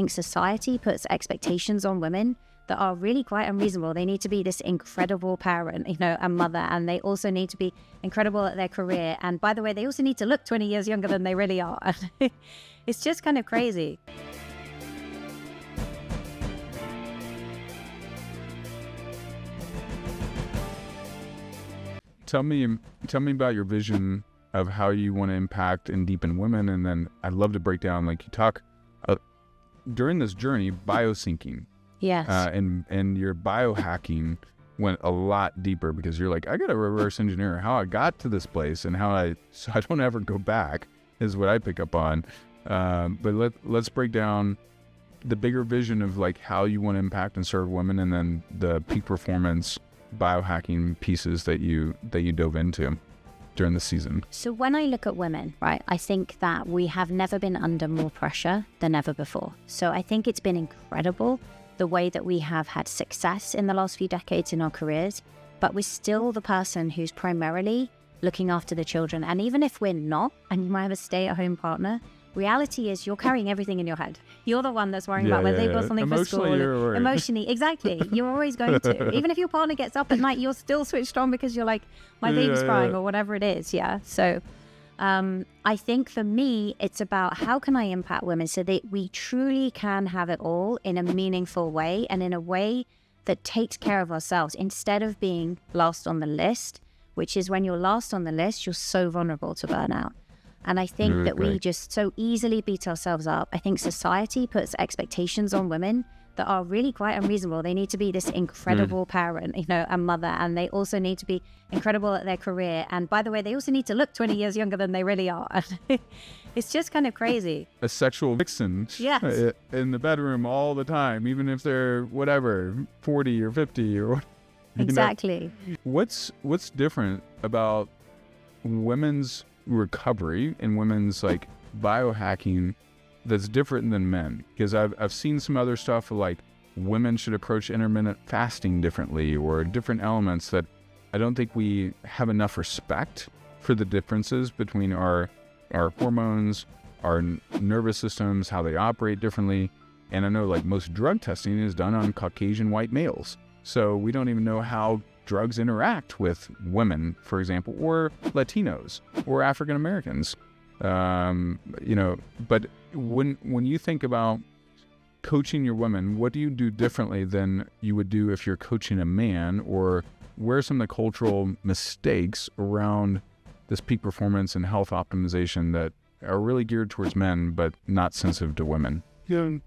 think society puts expectations on women that are really quite unreasonable. They need to be this incredible parent, and mother, and they also need to be incredible at their career. And by the way, they also need to look 20 years younger than they really are. It's just kind of crazy. Tell me about your vision of how you want to impact and deepen women. And then I'd love to break down, like you talk during this journey, biosyncing. Yes. And your biohacking went a lot deeper because you're like, I got to reverse engineer how I got to this place and so I don't ever go back is what I pick up on. But let's break down the bigger vision of like how you want to impact and serve women, and then the peak performance biohacking pieces that you dove into during the season. So when I look at women, right, I think that we have never been under more pressure than ever before. So I think it's been incredible the way that we have had success in the last few decades in our careers, but we're still the person who's primarily looking after the children. And even if we're not, and you might have a stay-at-home partner, reality is you're carrying everything in your head. You're the one that's worrying about whether they've got something for school. Emotionally, exactly. You're always going to. Even if your partner gets up at night, you're still switched on because you're like, my baby's crying or whatever it is. Yeah. So I think for me, it's about how can I impact women so that we truly can have it all in a meaningful way and in a way that takes care of ourselves instead of being last on the list, which is when you're last on the list, you're so vulnerable to burnout. And I think that we just so easily beat ourselves up. I think society puts expectations on women that are really quite unreasonable. They need to be this incredible parent, and mother, and they also need to be incredible at their career. And by the way, they also need to look 20 years younger than they really are. It's just kind of crazy. A sexual vixen in the bedroom all the time, even if they're 40 or 50 or exactly. What's different about women's recovery and women's like biohacking that's different than men? Because I've seen some other stuff like women should approach intermittent fasting differently or different elements that I don't think we have enough respect for the differences between our hormones, our nervous systems, how they operate differently. And I know like most drug testing is done on Caucasian white males. So we don't even know how drugs interact with women, for example, or Latinos or African Americans. But when you think about coaching your women, what do you do differently than you would do if you're coaching a man? Or where are some of the cultural mistakes around this peak performance and health optimization that are really geared towards men, but not sensitive to women? Yeah.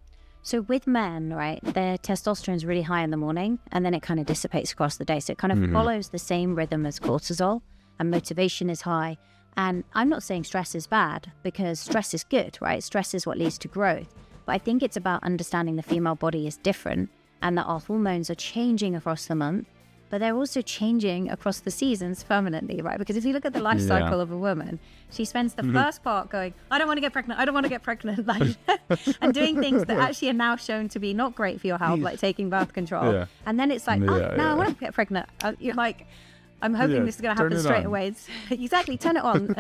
So with men, right, their testosterone is really high in the morning and then it kind of dissipates across the day. So it kind of follows the same rhythm as cortisol, and motivation is high. And I'm not saying stress is bad, because stress is good, right? Stress is what leads to growth. But I think it's about understanding the female body is different and that our hormones are changing across the month, but they're also changing across the seasons permanently, right? Because if you look at the life cycle of a woman, she spends the first part going, I don't want to get pregnant, like, and doing things that actually are now shown to be not great for your health, like taking birth control. Yeah. And then it's like, I want to get pregnant. You're like, I'm hoping this is going to happen straight away. Exactly, turn it on.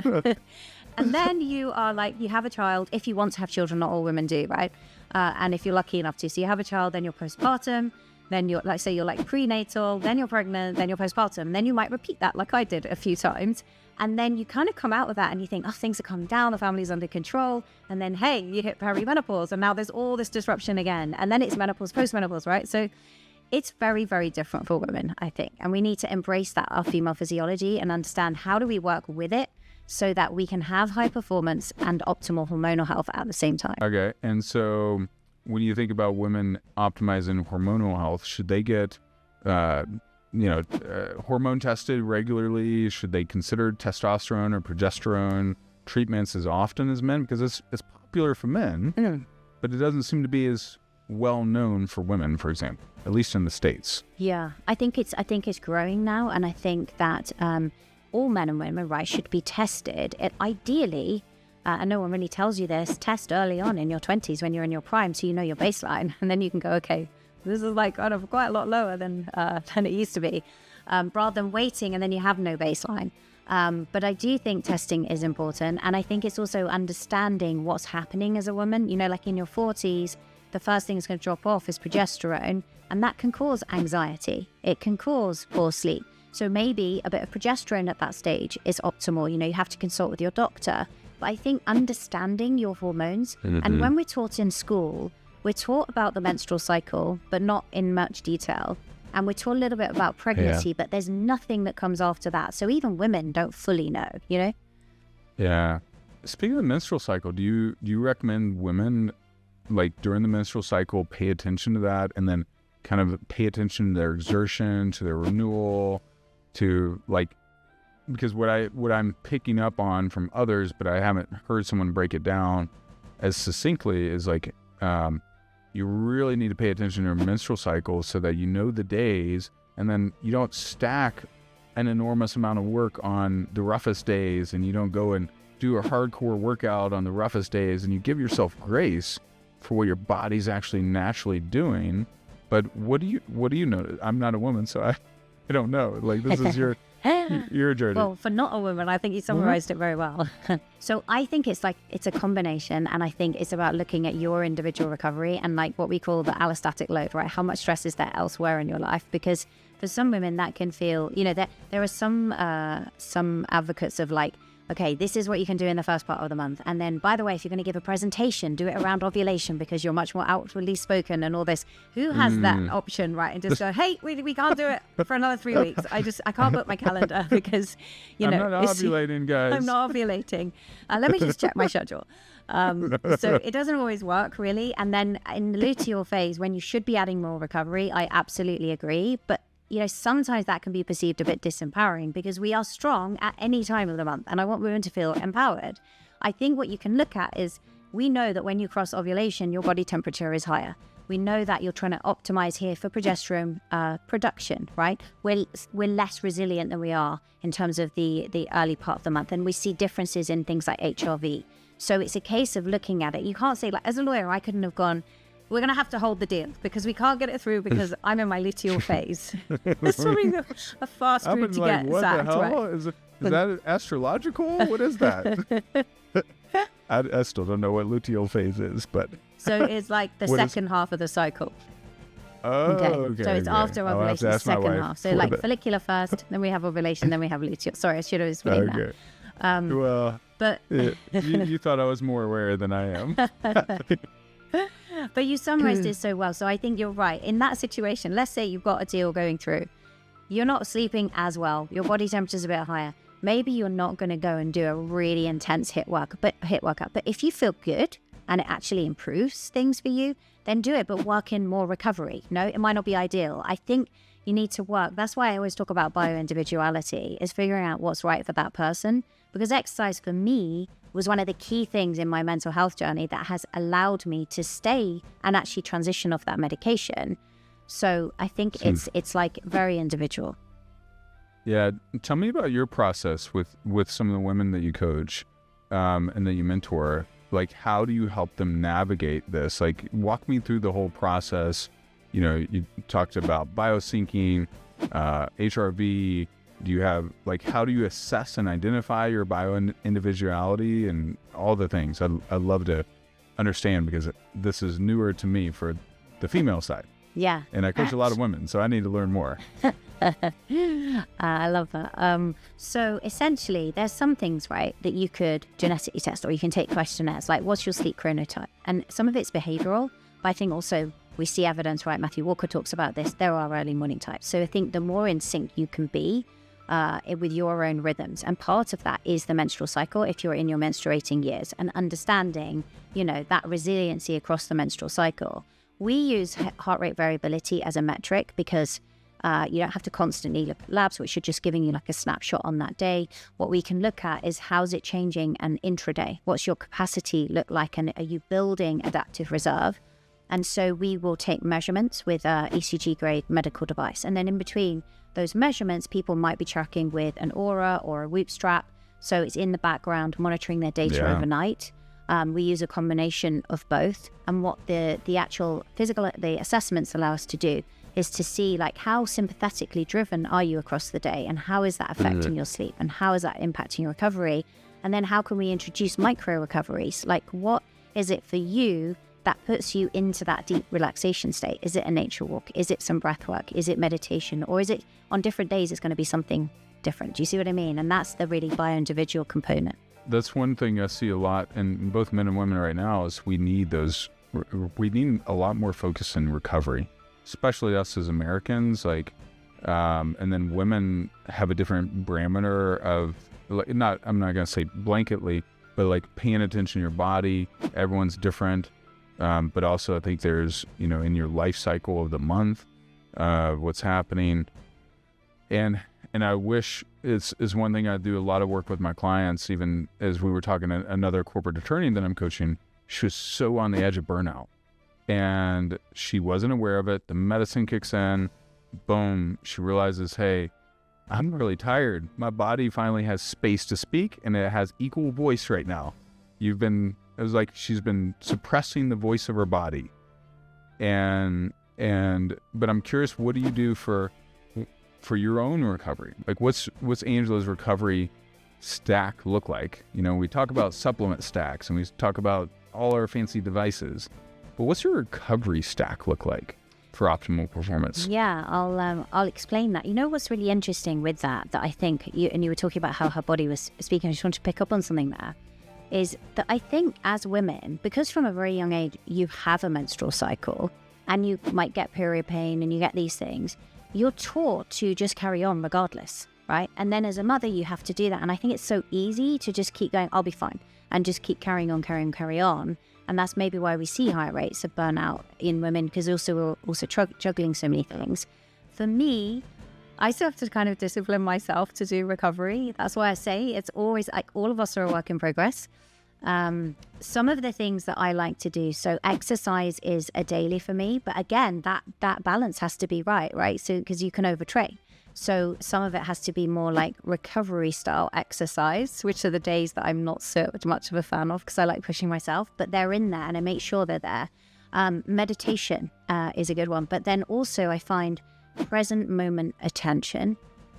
And then you are like, you have a child, if you want to have children, not all women do, right? And if you're lucky enough to. So you have a child, then you're postpartum, then you're like, say you're like prenatal, then you're pregnant, then you're postpartum. Then you might repeat that like I did a few times. And then you kind of come out of that and you think, things are calming down, the family's under control. And then, hey, you hit perimenopause and now there's all this disruption again. And then it's menopause, postmenopause, right? So it's very, very different for women, I think. And we need to embrace that, our female physiology, and understand how do we work with it so that we can have high performance and optimal hormonal health at the same time. Okay. And so when you think about women optimizing hormonal health, should they get, hormone tested regularly? Should they consider testosterone or progesterone treatments as often as men? Because it's popular for men, but it doesn't seem to be as well known for women, for example, at least in the States. Yeah, I think it's growing now, and I think that all men and women, right, should be tested. Ideally, and no one really tells you this, test early on in your 20s when you're in your prime, so you know your baseline, and then you can go, okay, this is like kind of quite a lot lower than it used to be, rather than waiting and then you have no baseline. But I do think testing is important, and I think it's also understanding what's happening as a woman. Like in your 40s, the first thing that's going to drop off is progesterone, and that can cause anxiety. It can cause poor sleep. So maybe a bit of progesterone at that stage is optimal. You know, you have to consult with your doctor. But I think understanding your hormones, and when we're taught in school, we're taught about the menstrual cycle, but not in much detail. And we're taught a little bit about pregnancy, but there's nothing that comes after that. So even women don't fully know, you know? Yeah. Speaking of the menstrual cycle, do you recommend women, like during the menstrual cycle, pay attention to that, and then kind of pay attention to their exertion, to their renewal, to like, because what I'm picking up on from others, but I haven't heard someone break it down as succinctly, is like, you really need to pay attention to your menstrual cycle so that you know the days, and then you don't stack an enormous amount of work on the roughest days, and you don't go and do a hardcore workout on the roughest days, and you give yourself grace for what your body's actually naturally doing. But what do you know? I'm not a woman, so I don't know. Like, this is your journey. Well, for not a woman, I think you summarized it very well. So I think it's a combination, and I think it's about looking at your individual recovery and like what we call the allostatic load, right? How much stress is there elsewhere in your life? Because for some women that can feel, you know, there are some advocates of like, okay, this is what you can do in the first part of the month. And then, by the way, if you're going to give a presentation, do it around ovulation because you're much more outwardly spoken and all this. Who has that option, right? And just go, hey, we can't do it for another 3 weeks. I can't book my calendar because, you know. I'm not ovulating, guys. I'm not ovulating. Let me just check my schedule. So it doesn't always work, really. And then in the luteal phase, when you should be adding more recovery, I absolutely agree. But you know, sometimes that can be perceived a bit disempowering because we are strong at any time of the month, and I want women to feel empowered. I think what you can look at is, we know that when you cross ovulation, your body temperature is higher. We know that you're trying to optimize here for progesterone production, right? We're less resilient than we are in terms of the early part of the month, and we see differences in things like HRV. So it's a case of looking at it. You can't say, like, as a lawyer, I couldn't have gone, we're going to have to hold the deal because we can't get it through because I'm in my luteal phase. It's probably a fast route to like, get what sacked. The hell? Right? Is that astrological? What is that? I still don't know what luteal phase is, but... So it's like the second half of the cycle. Oh, okay. So it's after ovulation, the second half. So like follicular first, then we have ovulation, then we have luteal. Sorry, I should have explained that. Well, but you thought I was more aware than I am. But you summarized it so well. So I think you're right. In that situation, let's say you've got a deal going through. You're not sleeping as well. Your body temperature's a bit higher. Maybe you're not going to go and do a really intense HIIT workout. But if you feel good and it actually improves things for you, then do it, but work in more recovery. No, it might not be ideal. I think you need to work. That's why I always talk about bio-individuality, is figuring out what's right for that person. Because exercise for me was one of the key things in my mental health journey that has allowed me to stay and actually transition off that medication. So I think it's like very individual. Yeah. Tell me about your process with some of the women that you coach and that you mentor. Like, how do you help them navigate this? Like, walk me through the whole process. You know, you talked about biosyncing, HRV. Do you have, like, how do you assess and identify your bio-individuality and all the things? I'd love to understand, because this is newer to me for the female side. Yeah. And I coach a lot of women, so I need to learn more. I love that. So essentially, there's some things, right, that you could genetically test, or you can take questionnaires, like what's your sleep chronotype? And some of it's behavioral, but I think also we see evidence, right? Matthew Walker talks about this. There are early morning types. So I think the more in sync you can be with your own rhythms. And part of that is the menstrual cycle if you're in your menstruating years, and understanding, you know, that resiliency across the menstrual cycle. We use heart rate variability as a metric because you don't have to constantly look at labs, which are just giving you like a snapshot on that day. What we can look at is how's it changing and intraday? What's your capacity look like? And are you building adaptive reserve? And so we will take measurements with a ECG grade medical device. And then in between those measurements, people might be tracking with an Aura or a Whoop strap. So it's in the background monitoring their data overnight. We use a combination of both. And what the actual physical, the assessments allow us to do is to see, like, how sympathetically driven are you across the day, and how is that affecting your sleep, and how is that impacting your recovery? And then how can we introduce micro recoveries? Like, what is it for you that puts you into that deep relaxation state. Is it a nature walk? Is it some breath work? Is it meditation? Or is it on different days it's going to be something different? Do you see what I mean? And that's the really bio-individual component. That's one thing I see a lot in both men and women right now is we need a lot more focus in recovery, especially us as Americans. Like, and then women have a different parameter of, I'm not going to say blanketly, but like paying attention to your body. Everyone's different. But also I think there's, in your life cycle of the month, what's happening. And I wish it's one thing I do a lot of work with my clients, even as we were talking to another corporate attorney that I'm coaching. She was so on the edge of burnout and she wasn't aware of it. The medicine kicks in, boom, she realizes, hey, I'm really tired. My body finally has space to speak and it has equal voice right now. It was like she's been suppressing the voice of her body. But I'm curious, what do you do for your own recovery? Like what's Angela's recovery stack look like? We talk about supplement stacks and we talk about all our fancy devices, but what's your recovery stack look like for optimal performance? Yeah, I'll explain that. What's really interesting with that I think you were talking about how her body was speaking. I just want to pick up on something there. Is that I think as women, because from a very young age you have a menstrual cycle and you might get period pain and you get these things, you're taught to just carry on regardless, right? And then as a mother you have to do that, and I think it's so easy to just keep going, I'll be fine, and just keep carry on. And that's maybe why we see high rates of burnout in women, because we're also juggling so many things. For me, I still have to kind of discipline myself to do recovery. That's why I say it's always like all of us are a work in progress. Some of the things that I like to do, so exercise is a daily for me, but again, that balance has to be right? So, because you can overtrain. So some of it has to be more like recovery style exercise, which are the days that I'm not so much of a fan of because I like pushing myself, but they're in there and I make sure they're there. Meditation is a good one, but then also I find present moment attention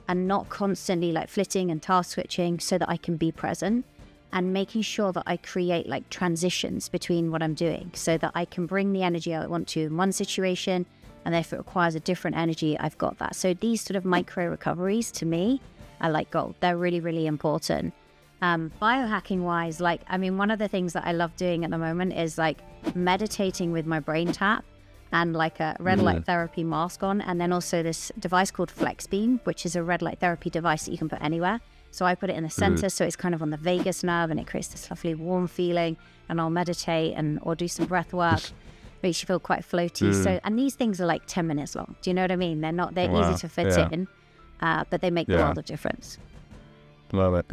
and not constantly like flitting and task switching, so that I can be present, and making sure that I create like transitions between what I'm doing so that I can bring the energy I want to in one situation, and if it requires a different energy, I've got that. So these sort of micro recoveries to me are like gold. They're really, really important. Biohacking wise, one of the things that I love doing at the moment is like meditating with my brain tap and like a red light therapy mask on. And then also this device called Flex Beam, which is a red light therapy device that you can put anywhere. So I put it in the center, so it's kind of on the vagus nerve and it creates this lovely warm feeling, and I'll meditate or do some breath work. Makes you feel quite floaty. So, and these things are like 10 minutes long. Do you know what I mean? They're easy to fit in, but they make a world of difference. Love it.